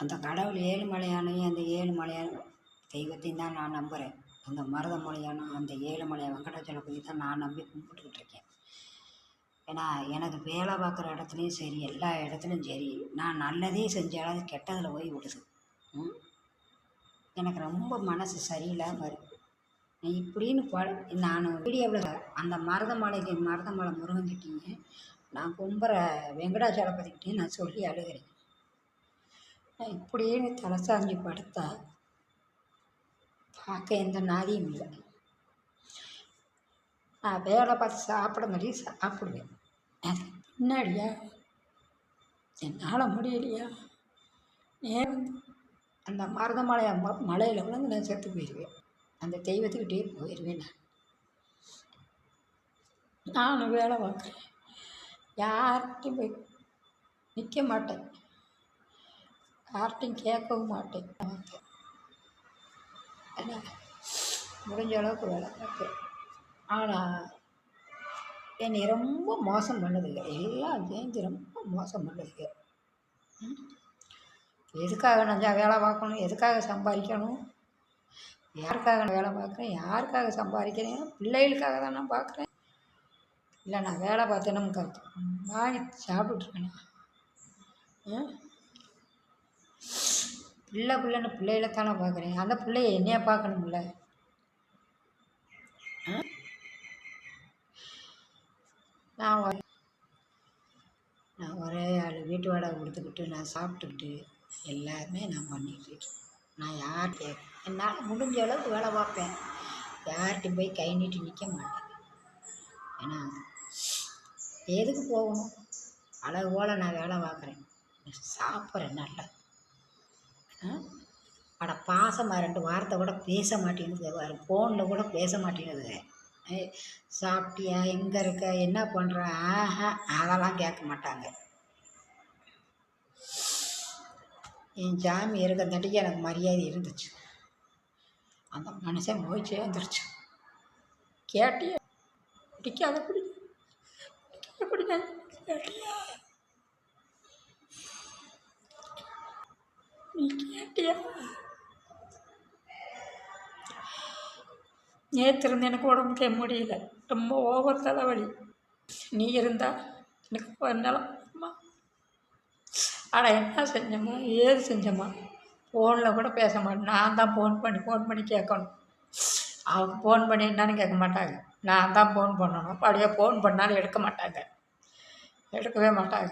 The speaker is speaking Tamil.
அந்த கடவுள் ஏழுமலையானையும் அந்த ஏழுமலையான் தெய்வத்தையும் தான் நான் நம்புகிறேன். அந்த மருதமலையான அந்த ஏழுமலை வெங்கடாச்சலபதி தான் நான் நம்பி கும்பிட்டுக்கிட்டு இருக்கேன். ஏன்னா எனக்கு வேலை பார்க்குற இடத்துலையும் சரி, எல்லா இடத்துலையும் சரி, நான் நல்லதே செஞ்சாலும் அது கெட்டதில் போய் விடுது. எனக்கு ரொம்ப மனசு சரியில்லாமல் இருக்குது. இப்படின்னு நான் வீடியோவில் அந்த மருதமலை முருகன்கிட்டையும் நான் கும்புற வெங்கடாச்சலபதிக்கிட்டையும் நான் சொல்லி அழுகிறேன். நான் இப்படியே தலை சாஞ்சு படுத்தா பார்க்க எந்த நாதியும் இல்லை. நான் வேலை பார்த்து சாப்பிட மாதிரி சாப்பிடுவேன். அது பின்னாடியா என்னால் முடியலையா ஏன் அந்த மலையில் விழுந்து நான் செத்து போயிடுவேன். அந்த தெய்வத்துக்கிட்டே போயிடுவேன். நானும் வேலை பார்க்குறேன், யார்கிட்டையும் போய் நிற்க மாட்டேன், யார்கிட்டையும் கேட்கவும் மாட்டேன். ஏன்னா முடிஞ்ச அளவுக்கு வேலை பார்க்குறேன். ஆனால் என்னை ரொம்ப மோசம் பண்ணுதுங்க, எல்லாம் சேர்ந்து ரொம்ப மோசம் பண்ணுதுங்க. எதுக்காக நான் வேலை பார்க்கணும், எதுக்காக சம்பாதிக்கணும், யாருக்காக நான் வேலை பார்க்குறேன், யாருக்காக சம்பாதிக்கிறேன்? பிள்ளைகளுக்காக தான் நான் பார்க்குறேன். இல்லை நான் வேலை பார்த்தேன்னு கருத்து வாங்கி சாப்பிட்டுருக்கேண்ணா. பிள்ளைன்னு பிள்ளைகளை பார்க்குறேன். அந்த பிள்ளைய என்னைய பார்க்கணும்ல. நான் ஒரே ஆள் வீட்டு வாடகை கொடுத்துக்கிட்டு நான் சாப்பிட்டுக்கிட்டு எல்லாருமே நான் பண்ணிக்கிட்டு இருக்கேன். நான் யார்கிட்ட என்னால் முடிஞ்ச அளவுக்கு வேலை பார்ப்பேன், யார்கிட்டையும் போய் கை நீட்டி நிற்க மாட்டேன். ஏன்னா எதுக்கு போகணும், அழகு போல் நான் வேலை பார்க்குறேன், சாப்பிட்றேன் நல்லா. அட பாசமாக 2 வார்த்தை கூட பேச மாட்டேங்குது, ஃபோனில் கூட பேச மாட்டேங்குது. சாப்பிட்டியா, எங்கே இருக்க, என்ன பண்ணுற, அதெல்லாம் கேட்க மாட்டாங்க. என் சாமி இருக்கிறதாட்டிக்கு எனக்கு மரியாதை இருந்துச்சு. அந்த மனுஷன் போய் சேர்ந்துருச்சு. கேட்டியா, பிடிக்காத பிடிக்காத கேட்டியா, நீ கேட்டியா? நேற்று இருந்து எனக்கு உடம்புக்கே முடியல, ரொம்ப ஓவர் தலைவலி. நீ இருந்தா எனக்கு பண்ணலாமா? ஆனால் என்ன செஞ்சோமா, ஏது செஞ்சோமா, ஃபோனில் கூட பேச மாட்டேன். நான் தான் ஃபோன் பண்ணி கேட்கணும். அவங்க ஃபோன் பண்ணி என்னன்னு கேட்க மாட்டாங்க, நான் தான் ஃபோன் பண்ணணும். அப்படியே ஃபோன் பண்ணாலும் எடுக்க மாட்டாங்க, எடுக்கவே மாட்டாங்க.